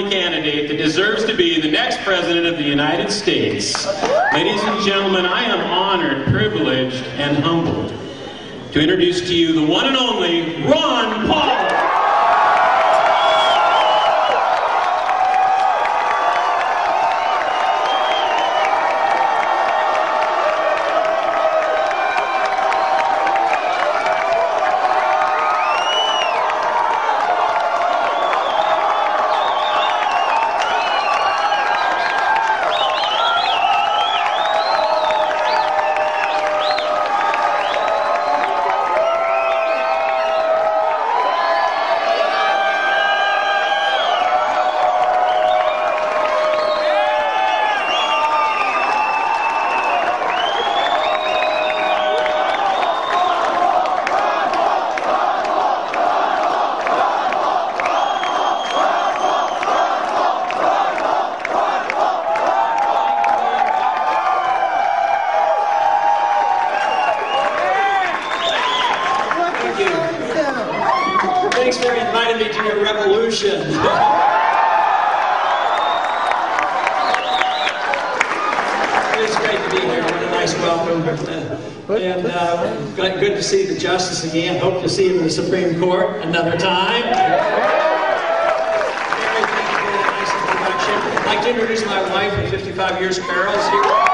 only candidate that deserves to be the next President of the United States. Ladies and gentlemen, I am honored, privileged, and humbled to introduce to you the one and only Ron Paul. Thanks for inviting me to your revolution. It's great to be here. What a nice welcome. And good to see the Justice again. Hope to see him in the Supreme Court another time. Nice introduction. I'd like to introduce my wife of 55 years, Carol's here.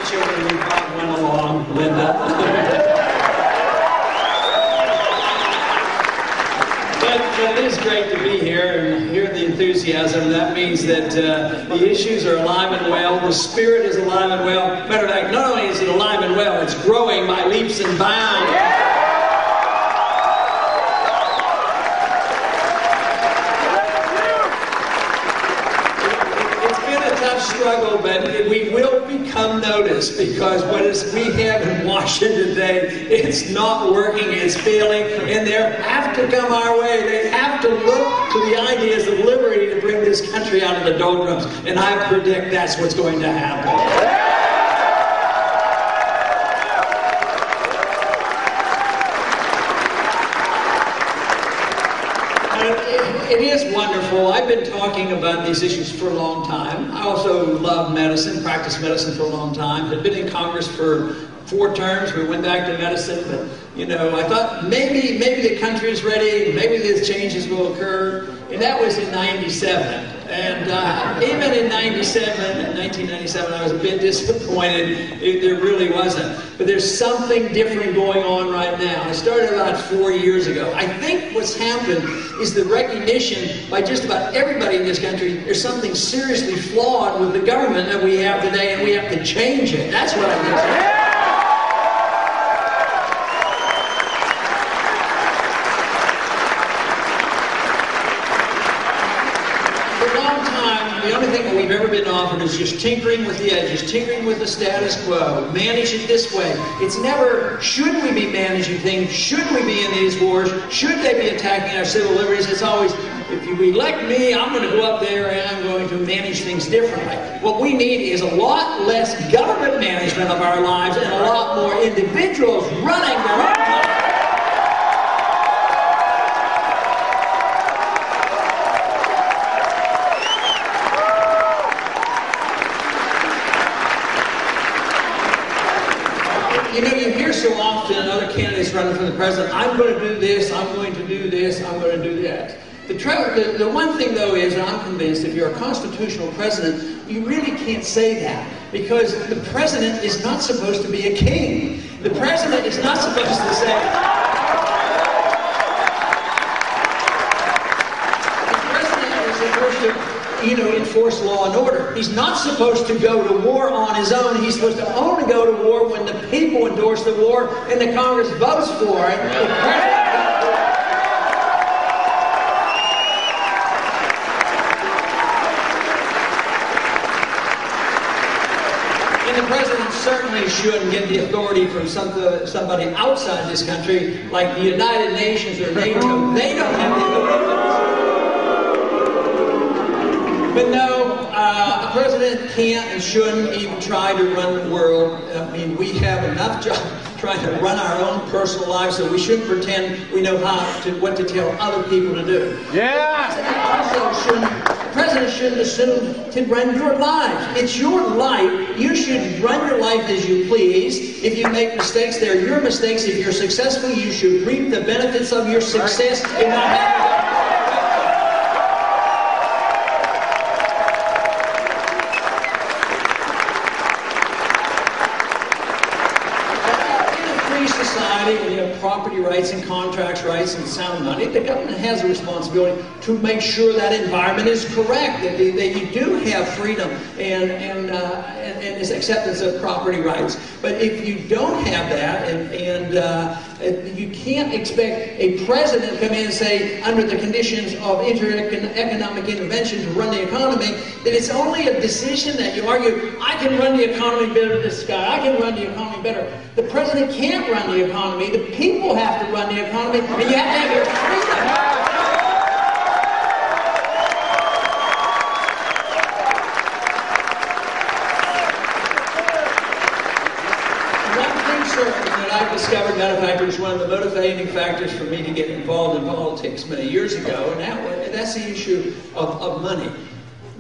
Children, we brought one along, Linda. But it is great to be here and hear the enthusiasm. That means that the issues are alive and well, the spirit is alive and well. Matter of fact, not only is it alive and well, it's growing by leaps and bounds. Struggle, but we will become noticed, because what we have in Washington today, it's not working, it's failing, and they have to come our way. They have to look to the ideas of liberty to bring this country out of the doldrums, and I predict that's what's going to happen. It is wonderful. I've been talking about these issues for a long time. I also love medicine, practiced medicine for a long time. I've been in Congress for 4 terms. We went back to medicine, but, you know, I thought maybe the country is ready, maybe these changes will occur, and that was in '97. And even in 1997, I was a bit disappointed. There really wasn't. But there's something different going on right now. It started about 4 years ago. I think what's happened is the recognition by just about everybody in this country there's something seriously flawed with the government that we have today, and we have to change it. That's what I think. The only thing that we've ever been offered is just tinkering with the edges, tinkering with the status quo, manage it this way. It's never, should we be managing things? Should we be in these wars? Should they be attacking our civil liberties? It's always, if you elect me, I'm going to go up there and I'm going to manage things differently. What we need is a lot less government management of our lives and a lot more individuals running their own lives. You know, you hear so often other candidates running for the president, I'm going to do this, I'm going to do this, I'm going to do that. The one thing, though, is, and I'm convinced, if you're a constitutional president, you really can't say that, because the president is not supposed to be a king. The president is not supposed to say... The president is supposed to, you know, enforce law and order. He's not supposed to go to war on his own. He's supposed to only go to war when the people endorse the war and the Congress votes for it. And the president certainly shouldn't get the authority from somebody outside this country, like the United Nations or NATO. They don't have the authority. But no, a president can't and shouldn't even try to run the world. I mean, we have enough jobs. trying to run our own personal lives, so we shouldn't pretend we know what to tell other people to do. Yeah! The president shouldn't assume to run your life. It's your life. You should run your life as you please. If you make mistakes, they're your mistakes. If you're successful, you should reap the benefits of your success and not have to. When you have property rights and contracts rights and sound money, the government has a responsibility to make sure that environment is correct, that you do have freedom and acceptance of property rights. But if you don't have that, and you can't expect a president to come in and say, under the conditions of economic intervention to run the economy, that it's only a decision that you argue, I can run the economy better than this guy, I can run the economy better. The president can't run the economy, the people have to run the economy, and you have to have your freedom. I've discovered, matter of fact, it was one of the motivating factors for me to get involved in politics many years ago, and that's the issue of money.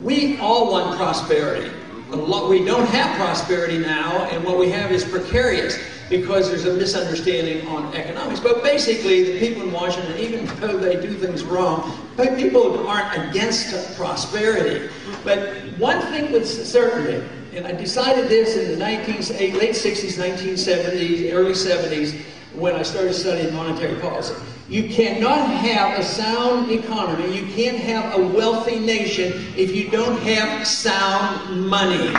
We all want prosperity. We don't have prosperity now, and what we have is precarious because there's a misunderstanding on economics. But basically, the people in Washington, even though they do things wrong, people aren't against prosperity. But one thing with certainty, and I decided this in the late 60s, 1970s, early 70s, when I started studying monetary policy. You cannot have a sound economy, you can't have a wealthy nation if you don't have sound money.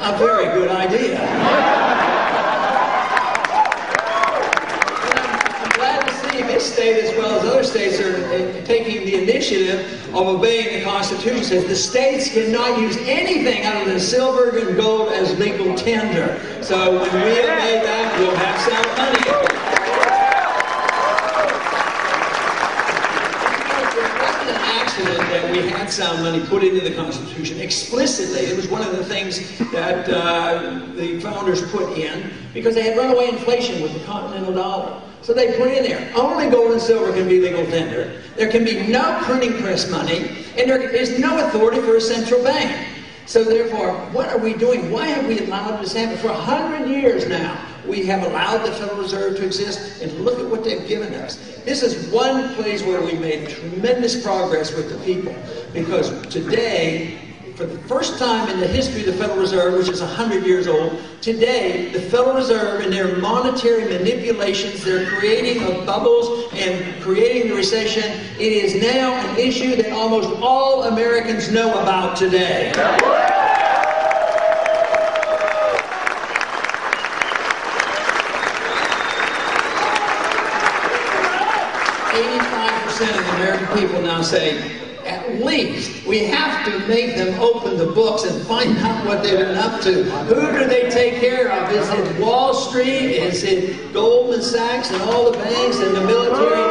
A very good idea. This state, as well as other states, are taking the initiative of obeying the Constitution. It says the states cannot use anything other than silver and gold as legal tender. So when we obey that, we'll have sound money. It wasn't an accident that we had sound money put into the Constitution explicitly. It was one of the things that the founders put in because they had runaway inflation with the continental dollar. So they put in there, only gold and silver can be legal tender. There can be no printing press money, and there is no authority for a central bank. So therefore, what are we doing? Why have we allowed this to happen? For 100 years now, we have allowed the Federal Reserve to exist, and look at what they've given us. This is one place where we made tremendous progress with the people, because today, for the first time in the history of the Federal Reserve, which is 100 years old, today the Federal Reserve and their monetary manipulations, they're creating of bubbles and creating the recession. It is now an issue that almost all Americans know about today. 85% of the American people now say, at least we have to make them open the books and find out what they've been up to. Who do they take care of? Is it Wall Street? Is it Goldman Sachs and all the banks and the military?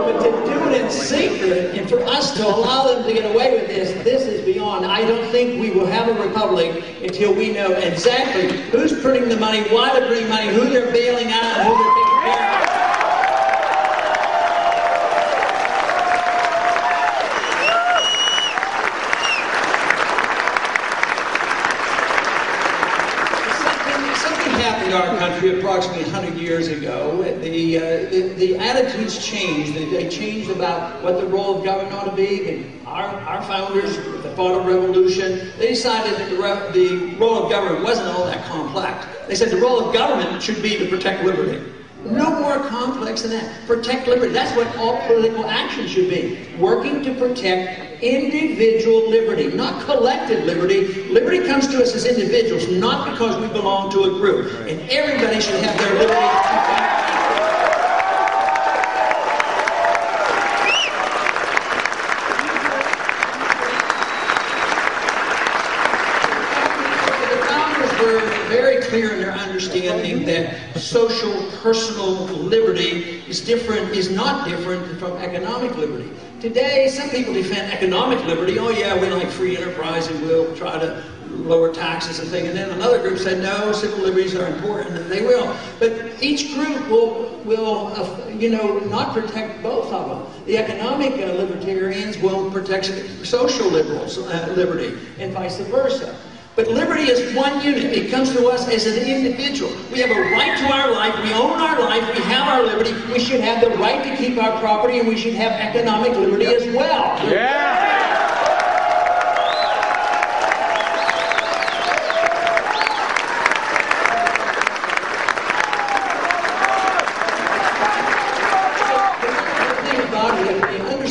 But to do it in secret and for us to allow them to get away with this is beyond. I don't think we will have a republic until we know exactly who's printing the money, why they're printing money, who they're bailing out, and who they're taking care of. In our country approximately 100 years ago, the attitudes changed. They changed about what the role of government ought to be. And our founders, with the thought of revolution, they decided that the role of government wasn't all that complex. They said the role of government should be to protect liberty. No more complex than that. Protect liberty. That's what all political action should be. Working to protect individual liberty, not collective liberty. Liberty comes to us as individuals, not because we belong to a group. And everybody should have their liberty. understanding that social, personal liberty is not different from economic liberty. Today, some people defend economic liberty. Oh yeah, we like free enterprise and we'll try to lower taxes and things. And then another group said, no, civil liberties are important, and they will. But each group will not protect both of them. The economic libertarians will protect social liberals' liberty, and vice versa. But liberty is one unit. It comes to us as an individual. We have a right to our life. We own our life. We have our liberty. We should have the right to keep our property, and we should have economic liberty as well. Yeah!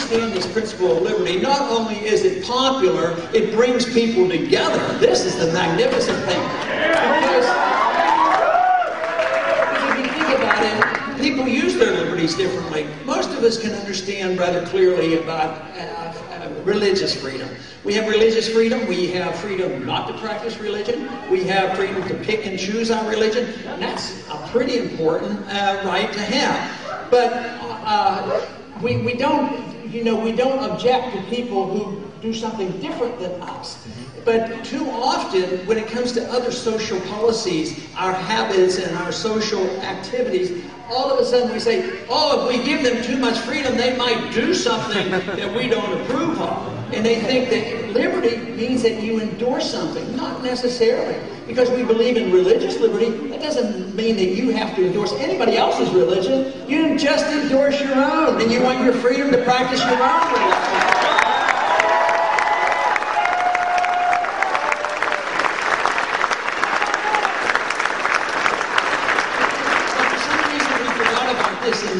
This principle of liberty, not only is it popular, it brings people together. This is the magnificent thing. Because if you think about it, people use their liberties differently. Most of us can understand rather clearly about religious freedom. We have religious freedom. We have freedom not to practice religion. We have freedom to pick and choose our religion. And that's a pretty important right to have. But we don't object to people who do something different than us. But too often, when it comes to other social policies, our habits and our social activities, all of a sudden we say, oh, if we give them too much freedom, they might do something that we don't approve of. And they think that liberty means that you endorse something. Not necessarily. Because we believe in religious liberty, that doesn't mean that you have to endorse anybody else's religion. You just endorse your own, and you want your freedom to practice your own religion.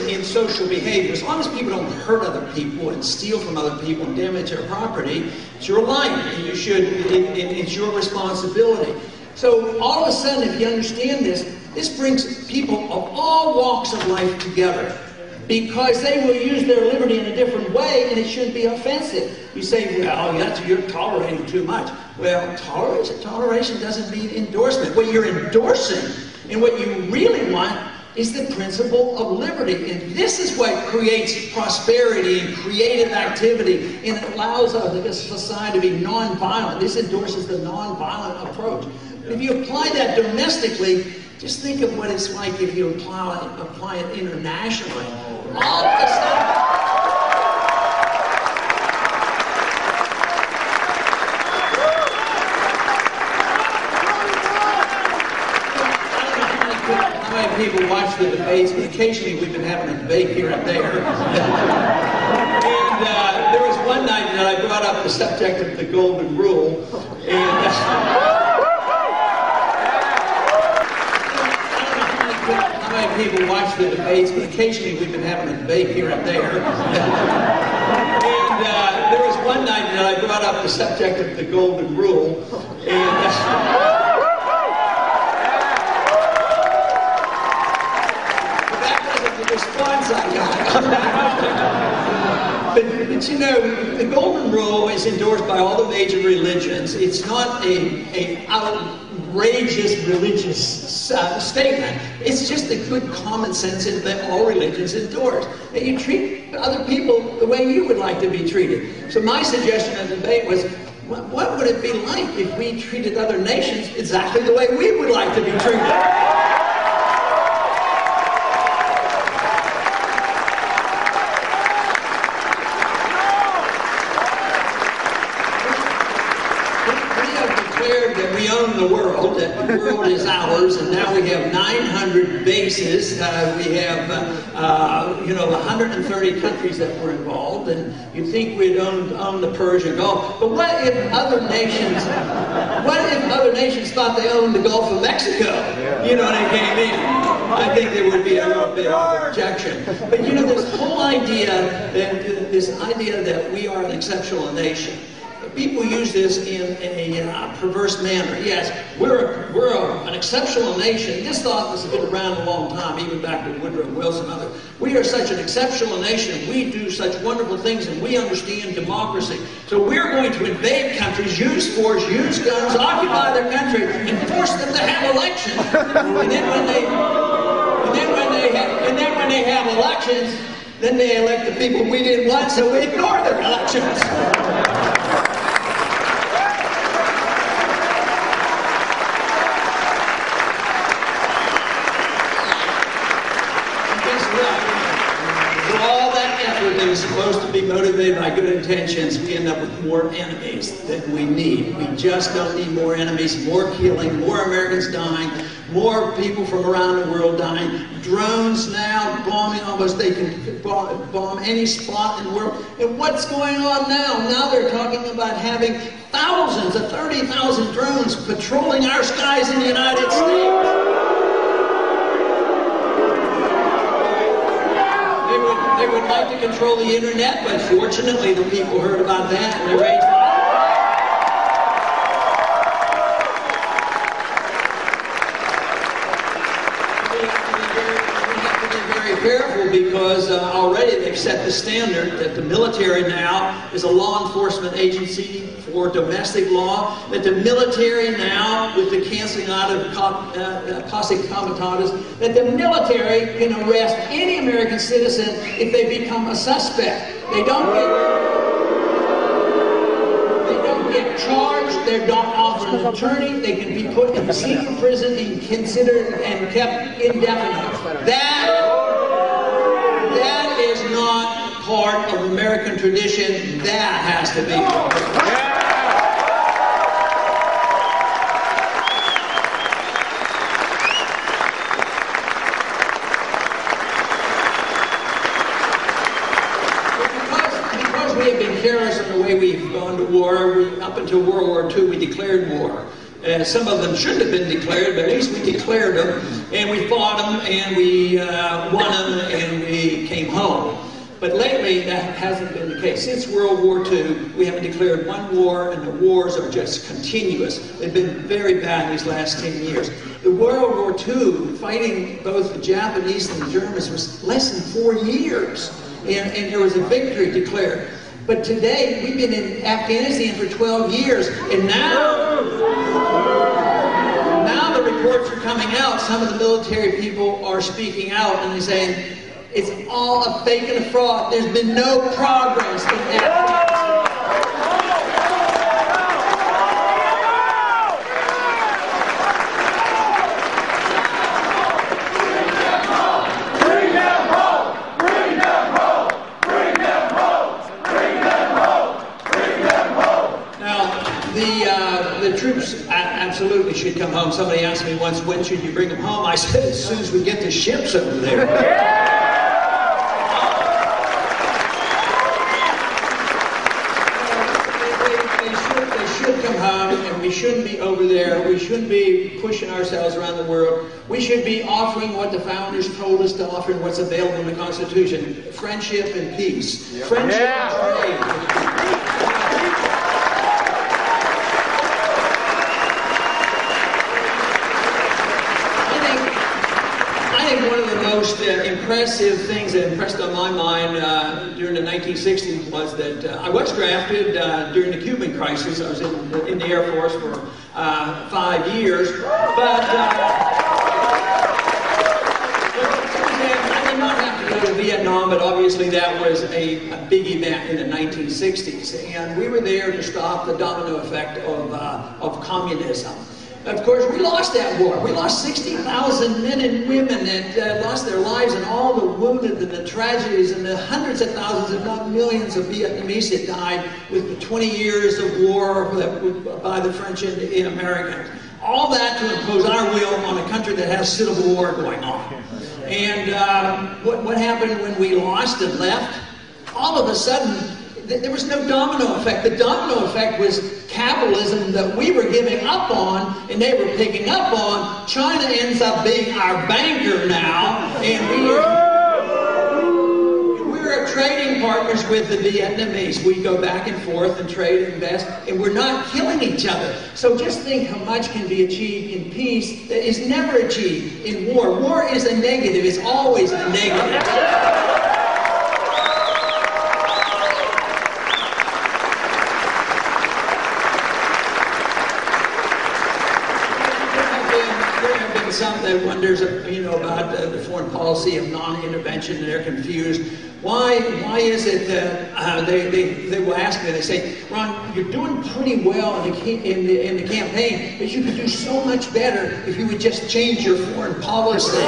In social behavior, as long as people don't hurt other people and steal from other people and damage their property, it's your life, and it's your responsibility. So all of a sudden, if you understand this brings people of all walks of life together, because they will use their liberty in a different way, and it shouldn't be offensive. You say, well, you're tolerating too much. Well, toleration doesn't mean endorsement. What you're endorsing and what you really want is the principle of liberty. And this is what creates prosperity and creative activity, and it allows a society to be nonviolent. This endorses the nonviolent approach. If you apply that domestically, just think of what it's like if you apply it internationally. All of a sudden, people watch the debates, but occasionally we've been having a debate here and there. And there was one night that I brought up the subject of the Golden Rule. And how many people watch the debates, but occasionally we've been having a debate here and there. And there was one night that I brought up the subject of the Golden Rule. And response I got. but you know, the Golden Rule is endorsed by all the major religions. It's not an outrageous religious statement. It's just a good common sense that all religions endorse. And you treat other people the way you would like to be treated. So my suggestion in the debate was, what would it be like if we treated other nations exactly the way we would like to be treated? That we own the world, that the world is ours, and now we have 900 bases. We have, 130 countries that were involved, and you'd think we'd own the Persian Gulf. But what if other nations thought they owned the Gulf of Mexico? You know, when they came in, I think there would be a little bit of objection. But you know, this whole idea that we are an exceptional nation. People use this in a perverse manner. Yes, we're an exceptional nation. This thought has been around a long time, even back to Woodrow Wilson and other We are such an exceptional nation. We do such wonderful things, and we understand democracy. So we're going to invade countries, use force, use guns, occupy their country, and force them to have elections. And then when they have elections, then they elect the people we didn't want, so we ignore their elections. That is supposed to be motivated by good intentions, we end up with more enemies than we need. We just don't need more enemies, more killing, more Americans dying, more people from around the world dying. Drones now bombing almost, they can bomb any spot in the world. And what's going on now? Now they're talking about having thousands of 30,000 drones patrolling our skies in the United States. They would like to control the internet, but fortunately the people heard about that and they raised careful because already they've set the standard that the military now is a law enforcement agency for domestic law, that the military now, with the canceling out of caustic comitatus, that the military can arrest any American citizen if they become a suspect. They don't get charged, they don't offer an attorney, they can be put in a secret prison and considered and kept indefinitely. That is not part of American tradition. That has to be. Because we have been careless in the way we've gone to war, up until World War II, we declared war. Some of them shouldn't have been declared, but at least we declared them, and we fought them, and we won them, and we came home. But lately, that hasn't been the case. Since World War II, we haven't declared one war, and the wars are just continuous. They've been very bad these last 10 years. The World War II, fighting both the Japanese and the Germans, was less than 4 years, and there was a victory declared. But today, we've been in Afghanistan for 12 years, and now the reports are coming out. Some of the military people are speaking out, and they're saying, it's all a fake and a fraud. There's been no progress in Afghanistan. The troops absolutely should come home. Somebody asked me once, when should you bring them home? I said, as soon as we get the ships over there. They should come home, and we shouldn't be over there. We shouldn't be pushing ourselves around the world. We should be offering what the founders told us to offer and what's available in the Constitution. Friendship and peace. Yep. Friendship and trade. One of the most impressive things that impressed on my mind during the 1960s was that I was drafted during the Cuban crisis. I was in the Air Force for 5 years, but I did not have to go to Vietnam, but obviously that was a big event in the 1960s, and we were there to stop the domino effect of communism. Of course, we lost that war. We lost 60,000 men and women that lost their lives, and all the wounded and the tragedies, and the hundreds of thousands, if not millions, of Vietnamese that died with 20 years of war by the French and Americans. All that to impose our will on a country that has civil war going on. And what happened when we lost and left? All of a sudden, there was no domino effect. The domino effect was capitalism that we were giving up on and they were picking up on. China ends up being our banker now, and we're a trading trading partners with the Vietnamese. We go back and forth and trade and invest, and we're not killing each other. So just think how much can be achieved in peace that is never achieved in war. War is a negative. It's always a negative. Some that wonders, about the foreign policy of non-intervention, and they're confused. Why is it that they will ask me? They say, "Ron, you're doing pretty well in the campaign, but you could do so much better if you would just change your foreign policy."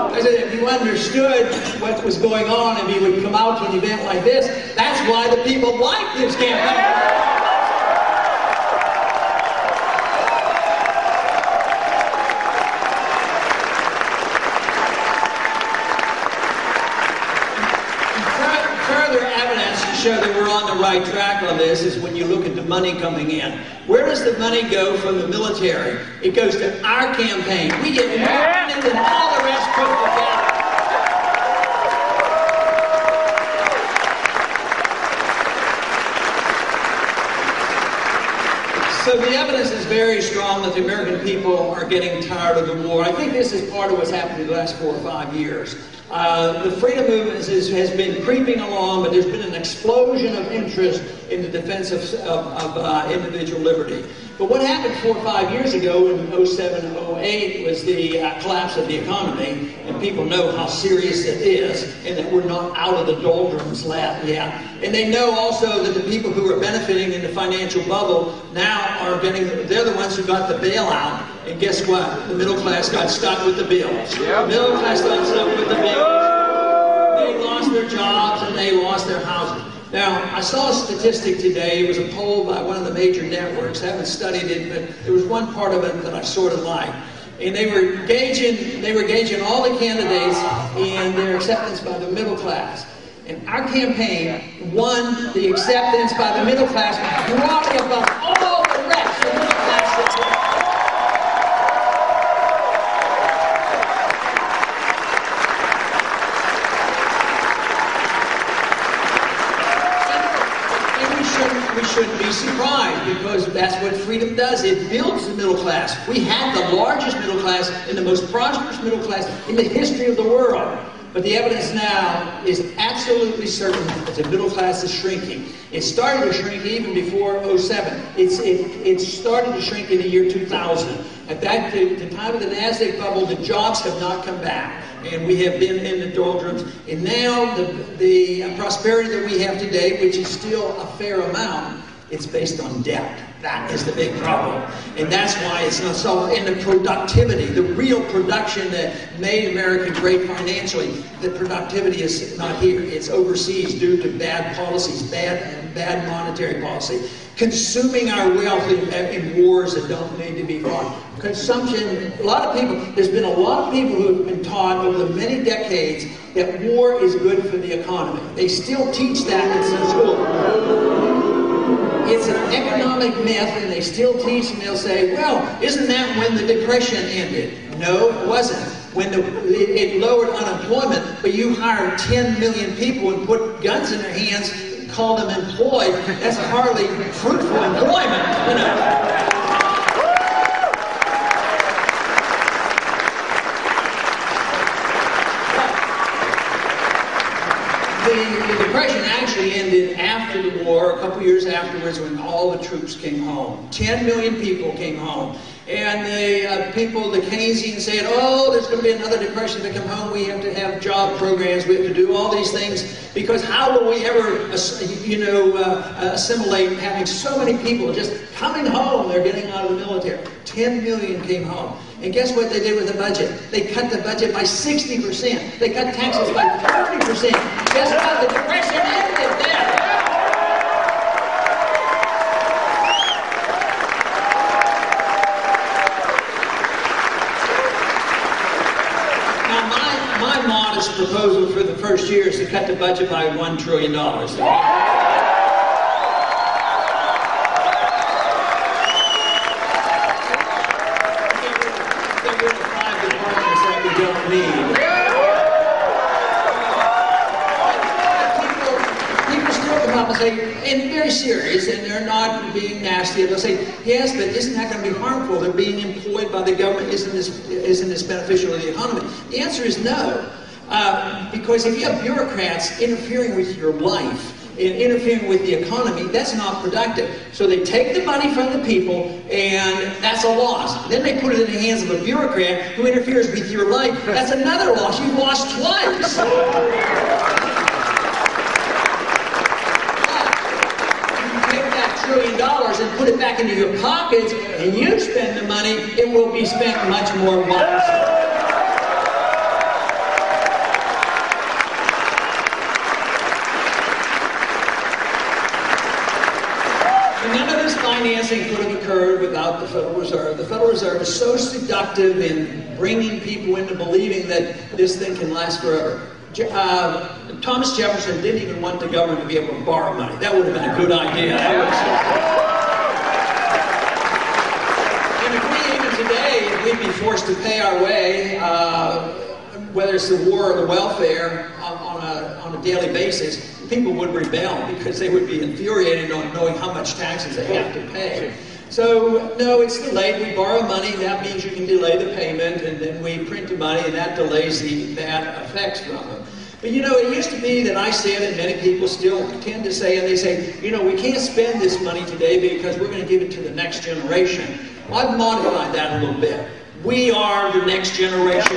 I said, if you understood what was going on, and you would come out to an event like this, that's why the people like this campaign. Show that we're on the right track on this is when you look at the money coming in. Where does the money go from the military? It goes to our campaign. We get more money than all the rest put together. So the evidence is very strong that the American people are getting tired of the war. I think this is part of what's happened in the last 4 or 5 years. The freedom movement has been creeping along, but there's been an explosion of interest in the defense of individual liberty. But what happened 4 or 5 years ago in 07 and 08 was the collapse of the economy, and people know how serious it is, and that we're not out of the doldrums yet. And they know also that the people who are benefiting in the financial bubble now they're the ones who got the bailout. And guess what? The middle class got stuck with the bills. The middle class got stuck with the bills. They lost their jobs and they lost their houses. Now, I saw a statistic today. It was a poll by one of the major networks. I haven't studied it, but there was one part of it that I sort of liked. And they were gauging all the candidates and their acceptance by the middle class. And our campaign won the acceptance by the middle class, broadly above all the rest of the middle class. We shouldn't be surprised, because that's what freedom does. It builds the middle class. We have the largest middle class and the most prosperous middle class in the history of the world. But the evidence now is absolutely certain that the middle class is shrinking. It started to shrink even before 07. It started to shrink in the year 2000. At the time of the NASDAQ bubble, the jobs have not come back. And we have been in the doldrums. And now the prosperity that we have today, which is still a fair amount, it's based on debt. That is the big problem. And that's why it's not so. And the productivity, the real production that made America great financially, the productivity is not here. It's overseas due to bad policies, bad monetary policy. Consuming our wealth in wars that don't need to be fought. Consumption, there's been a lot of people who have been taught over the many decades that war is good for the economy. They still teach that in some school. It's an economic myth, and they still teach, and they'll say, well, isn't that when the Depression ended? No, it wasn't. It lowered unemployment, but you hired 10 million people and put guns in their hands, call them employed. That's hardly fruitful employment, The Depression actually ended after the war, a couple years afterwards, when all the troops came home. 10 million people came home. And the Keynesians said, oh, there's going to be another depression to come home. We have to have job programs. We have to do all these things. Because how will we ever, assimilate having so many people just coming home? They're getting out of the military. 10 million came home. And guess what they did with the budget? They cut the budget by 60%. They cut taxes by 30%. Guess what? The Depression ended there. My modest proposal for the first year is to cut the budget by $1 trillion. Get rid of 5 departments that we don't need. come and say, and very serious, and they're not being nasty. They'll say, yes, but isn't that going to be harmful? They're being employed by the government. Isn't this beneficial to the economy? The answer is no. Because if you have bureaucrats interfering with your life, and interfering with the economy, that's not productive. So they take the money from the people, and that's a loss. Then they put it in the hands of a bureaucrat who interferes with your life. That's another loss. You've lost twice. But if you take that $1 trillion and put it back into your pockets, and you spend the money, it will be spent much more wisely. Financing could have occurred without the Federal Reserve. The Federal Reserve is so seductive in bringing people into believing that this thing can last forever. Thomas Jefferson didn't even want the government to be able to borrow money. That would have been a good idea. And if we even today, if we'd be forced to pay our way, whether it's the war or the welfare, on a daily basis, people would rebel because they would be infuriated on knowing how much taxes they have to pay. So, no, it's delayed. We borrow money. That means you can delay the payment, and then we print the money, and that delays the bad effects from it. But, you know, it used to be that I said, and many people still tend to say, and they say, you know, we can't spend this money today because we're going to give it to the next generation. Well, I've modified that a little bit. We are the next generation.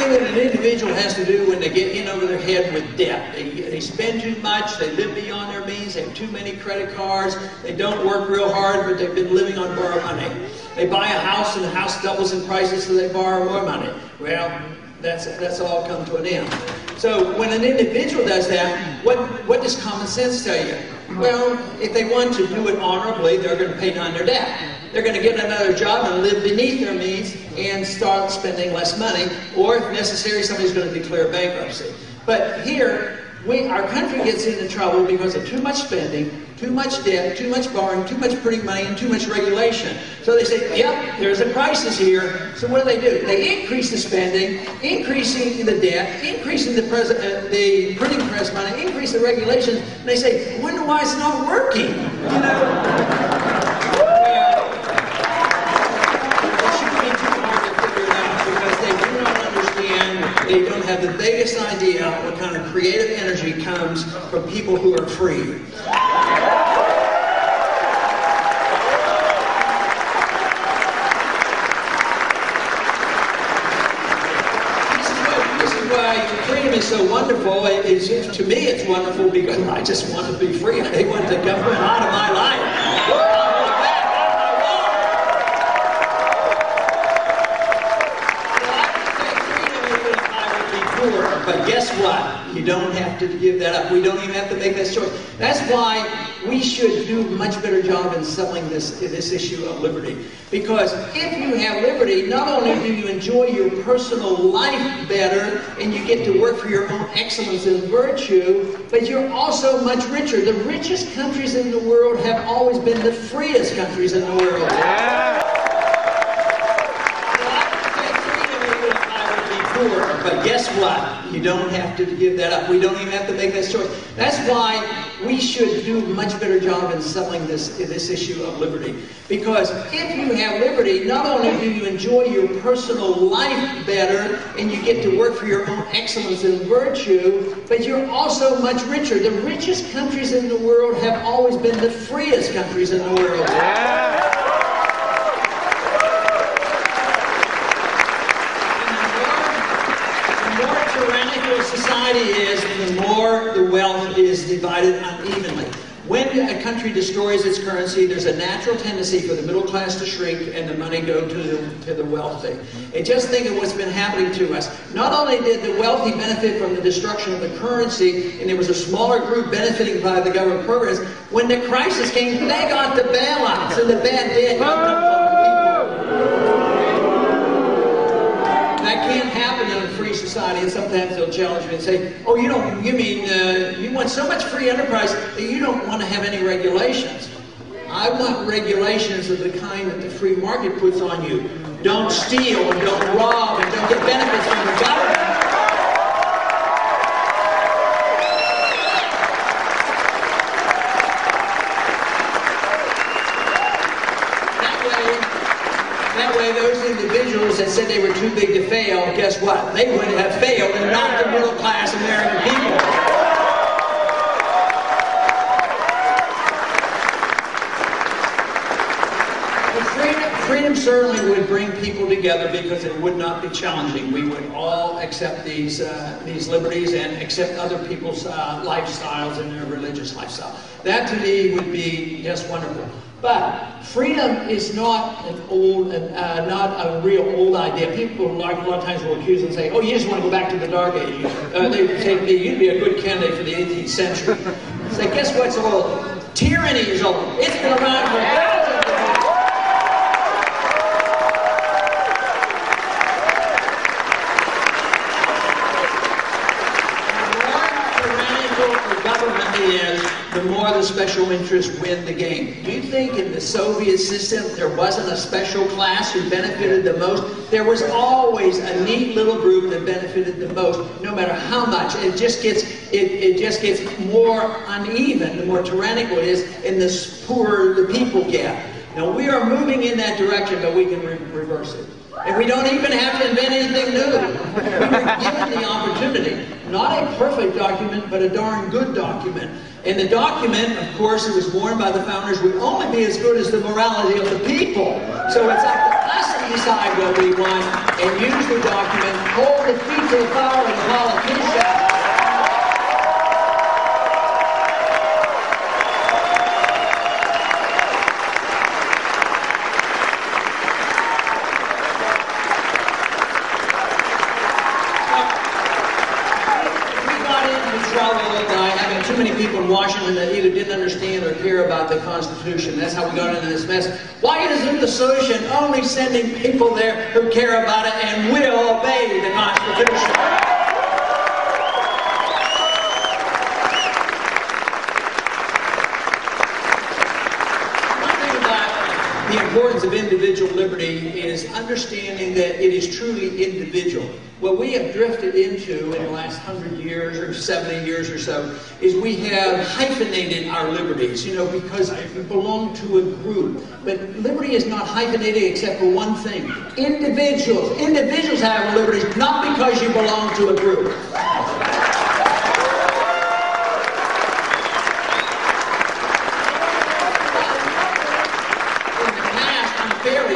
An individual has to do when they get in over their head with debt. They spend too much, they live beyond their means, they have too many credit cards, they don't work real hard, but they've been living on borrowed money. They buy a house and the house doubles in prices, so they borrow more money. Well, that's all come to an end. So when an individual does that, what does common sense tell you? Well, if they want to do it honorably, they're going to pay down their debt. They're going to get another job and live beneath their means and start spending less money, or if necessary, somebody's going to declare bankruptcy. But here, our country gets into trouble because of too much spending, too much debt, too much borrowing, too much printing money, and too much regulation. So they say, yep, there's a crisis here. So what do? They increase the spending, increasing the debt, increasing the printing press money, increase the regulations, and they say, I wonder why it's not working. You know? They don't have the vaguest idea what kind of creative energy comes from people who are free. This is why freedom is so wonderful. To me, it's wonderful because I just want to be free. I want the government out of my life. But guess what? You don't have to give that up. We don't even have to make that choice. That's why we should do a much better job in selling this issue of liberty. Because if you have liberty, not only do you enjoy your personal life better and you get to work for your own excellence and virtue, but you're also much richer. The richest countries in the world have always been the freest countries in the world. Yeah. But guess what? You don't have to give that up. We don't even have to make that choice. That's why we should do a much better job in selling this issue of liberty. Because if you have liberty, not only do you enjoy your personal life better and you get to work for your own excellence and virtue, but you're also much richer. The richest countries in the world have always been the freest countries in the world. Yeah. Society is, the more the wealth is divided unevenly. When a country destroys its currency, there's a natural tendency for the middle class to shrink and the money go to the wealthy. And just think of what's been happening to us. Not only did the wealthy benefit from the destruction of the currency, and there was a smaller group benefiting by the government programs, when the crisis came, they got the bailouts and the bad debt got the people. That can't happen in a free society, and sometimes they'll challenge me and say, oh, you want so much free enterprise that you don't want to have any regulations. I want regulations of the kind that the free market puts on you. Don't steal, and don't rob, and don't get benefits from the government. That way, those individuals that said they were too big to fail, guess what? They would have failed and not the middle-class American people. Freedom certainly would bring people together because it would not be challenging. We would all accept these liberties and accept other people's lifestyles and their religious lifestyle. That to me would be just wonderful. But freedom is not an old, not a real old idea. People a lot of times will accuse and say, "Oh, you just want to go back to the Dark Ages." They say to me, "You'd be a good candidate for the 18th century." I say, "Guess what's old? Tyranny is old. It's been around for thousands of years." The more the special interests win the game. Do you think in the Soviet system there wasn't a special class who benefited the most? There was always a neat little group that benefited the most, no matter how much. It just gets more uneven the more tyrannical it is, and the poorer the people get. Now we are moving in that direction, but we can reverse it. And we don't even have to invent anything new. We were given the opportunity. Not a perfect document, but a darn good document. And the document, of course, it was born by the founders, would only be as good as the morality of the people. So it's up to us to decide what we want and use the document, hold the feet to the fire of the politicians. Too many people in Washington that either didn't understand or care about the Constitution. That's how we got into this mess. Why isn't the solution only sending people there who care about it and will obey the Constitution? One thing about the importance of individual liberty is understanding that it is truly individual. What we have drifted into in the last 100 years or 70 years or so is we have hyphenated our liberties, because we belong to a group. But liberty is not hyphenated except for one thing. Individuals. Individuals have liberties, not because you belong to a group.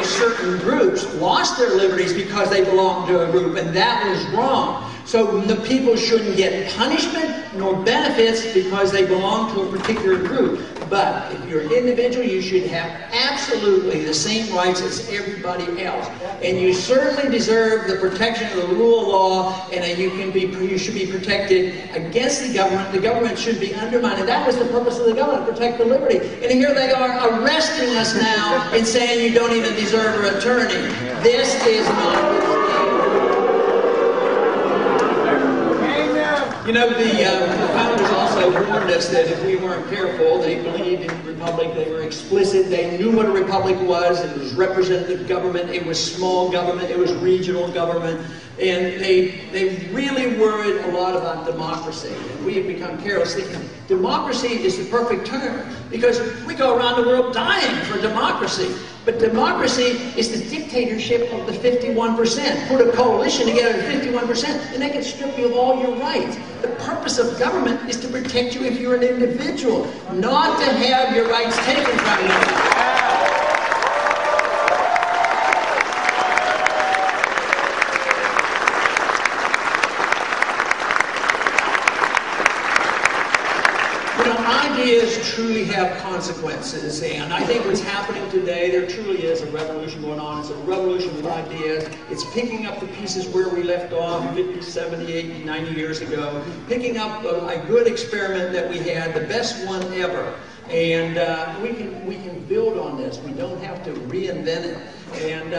Certain groups lost their liberties because they belonged to a group, and that was wrong. So the people shouldn't get punishment nor benefits because they belong to a particular group. But if you're an individual, you should have absolutely the same rights as everybody else. And you certainly deserve the protection of the rule of law, and you should be protected against the government. The government should be undermined. And that was the purpose of the government, protect the liberty. And here they are arresting us now and saying you don't even deserve an attorney. This is not the founders also warned us that if we weren't careful, they believed in the republic, they were explicit, they knew what a republic was. It was representative government, it was small government, it was regional government, and they really worried a lot about democracy. And we have become careless thinking democracy is the perfect term because we go around the world dying for democracy. But democracy is the dictatorship of the 51%. Put a coalition together of 51%, and they can strip you of all your rights. The purpose of government is to protect you if you're an individual, not to have your rights taken from you. Ideas truly have consequences, and I think what's happening today, there truly is a revolution going on. It's a revolution with ideas. It's picking up the pieces where we left off 50, 70, 80, 90 years ago, picking up a good experiment that we had, the best one ever. And we can build on this. this. We don't have to reinvent it. And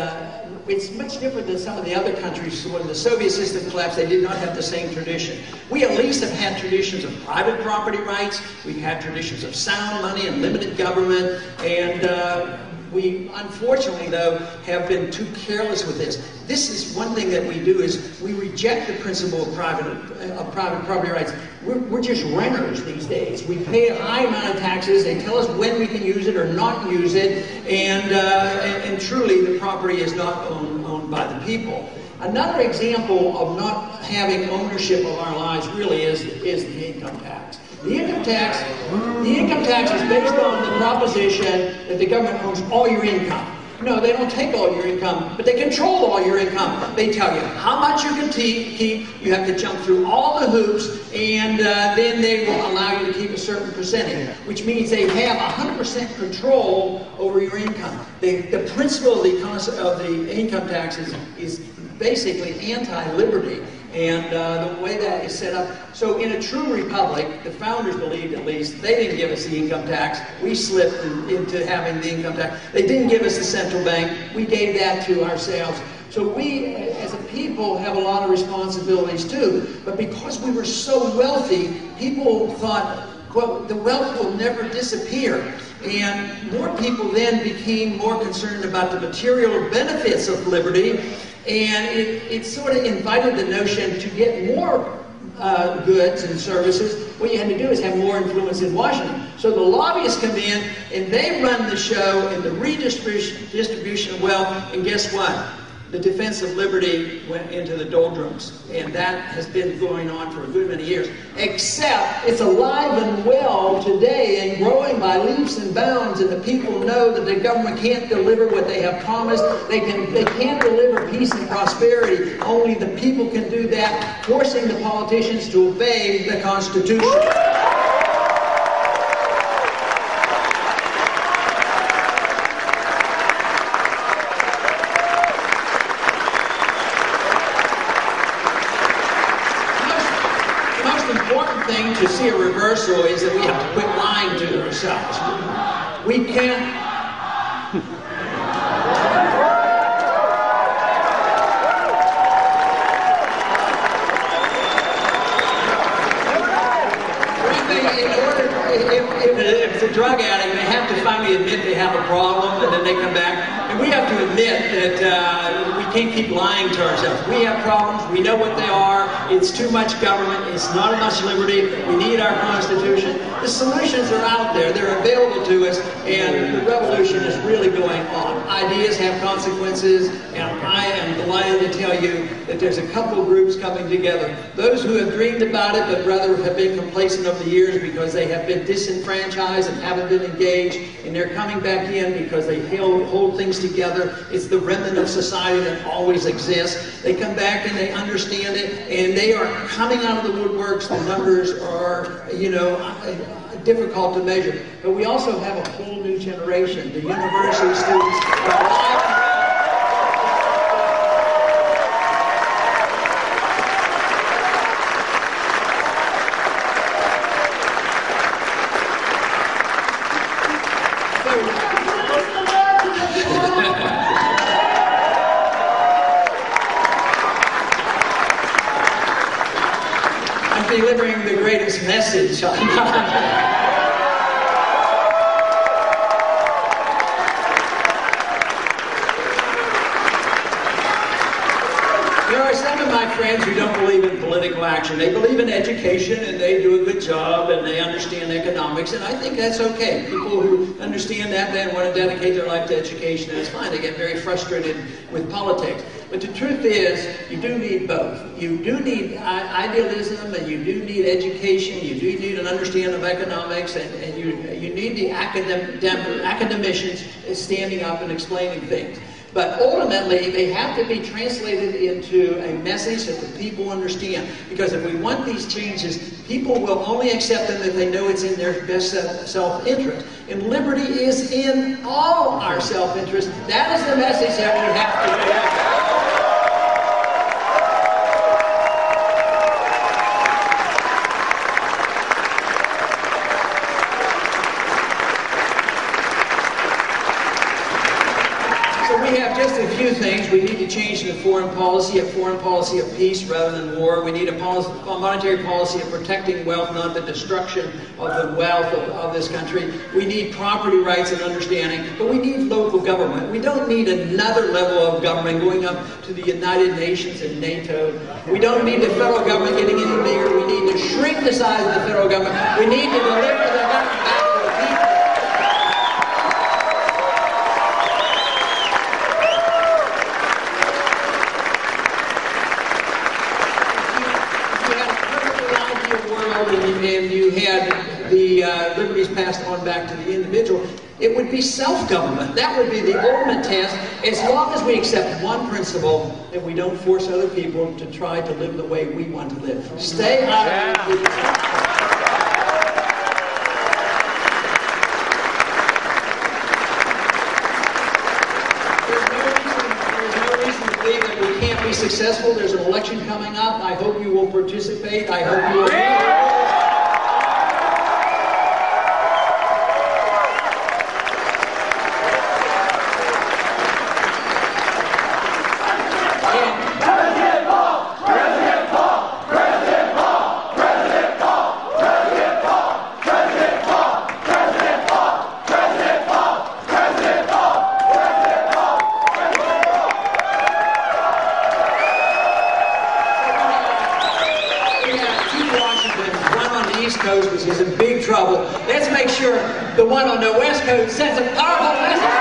it's much different than some of the other countries. When the Soviet system collapsed, they did not have the same tradition. We at least have had traditions of private property rights. We've had traditions of sound money and limited government. And we, unfortunately, though, have been too careless with this. This is one thing that we do is we reject the principle of private property rights. We're just renters these days. We pay a high amount of taxes. They tell us when we can use it or not use it. And truly, the property is not owned by the people. Another example of not having ownership of our lives really is the income tax. The income tax is based on the proposition that the government owns all your income. No, they don't take all your income, but they control all your income. They tell you how much you can keep, you have to jump through all the hoops, and then they will allow you to keep a certain percentage, which means they have 100% control over your income. The principle of the income tax is basically anti-liberty. And the way that is set up, so in a true republic, the founders believed at least, they didn't give us the income tax. We slipped into having the income tax. They didn't give us the central bank. We gave that to ourselves. So we, as a people, have a lot of responsibilities too. But because we were so wealthy, people thought, well, the wealth will never disappear. And more people then became more concerned about the material benefits of liberty. And it sort of invited the notion to get more goods and services. What you had to do is have more influence in Washington. So the lobbyists come in and they run the show in the redistribution of wealth. And guess what? The defense of liberty went into the doldrums. And that has been going on for a good many years. Except it's alive and well today and growing by leaps and bounds. And the people know that the government can't deliver what they have promised. They can't deliver peace and prosperity. Only the people can do that, forcing the politicians to obey the Constitution. To see a reversal is that we have to quit lying to ourselves. We can't. If it's a drug addict, they have to finally admit they have a problem, and then they come back. And we have to admit that we can't keep lying to ourselves. We have problems. We know what they are. It's too much government. It's not enough liberty. We need our Constitution. The solutions are out there. They're available to us, and the revolution is really going on. Ideas have consequences, and I am delighted to tell you that there's a couple of groups coming together. Those who have dreamed about it, but rather have been complacent over the years because they have been disenfranchised and haven't been engaged, and they're coming back in because they hold things together. It's the remnant of society that always exists. They come back and they understand it, and they are coming out of the woodworks. The numbers are, difficult to measure. But we also have a whole new generation. The university students are alive. Delivering the greatest message. There are some of my friends who don't believe in political action. They believe in education, and they do a good job, and they understand economics, and I think that's okay. People who understand that then want to dedicate their life to education, and it's fine. They get very frustrated with politics. But the truth is, you do need both. You do need idealism, and you do need education. You do need an understanding of economics, and you need the academicians standing up and explaining things. But ultimately, they have to be translated into a message that the people understand. Because if we want these changes, people will only accept them if they know it's in their best self-interest. And liberty is in all our self-interest. That is the message that we have to deliver. we have just a few things. We need to change the foreign policy, a foreign policy of peace rather than war. We need a monetary policy of protecting wealth, not the destruction of the wealth of this country. We need property rights and understanding, but we need local government. We don't need another level of government going up to the United Nations and NATO. We don't need the federal government getting any bigger. We need to shrink the size of the federal government. We need to deliver the government back to the people. And you had the liberties passed on back to the individual, it would be self-government. That would be the ultimate test, as long as we accept one principle, that we don't force other people to try to live the way we want to live. Stay out of the successful. There's an election coming up. I hope you will participate. I hope you will. Coast, which is in big trouble. Let's make sure the one on the West Coast sends a powerful message.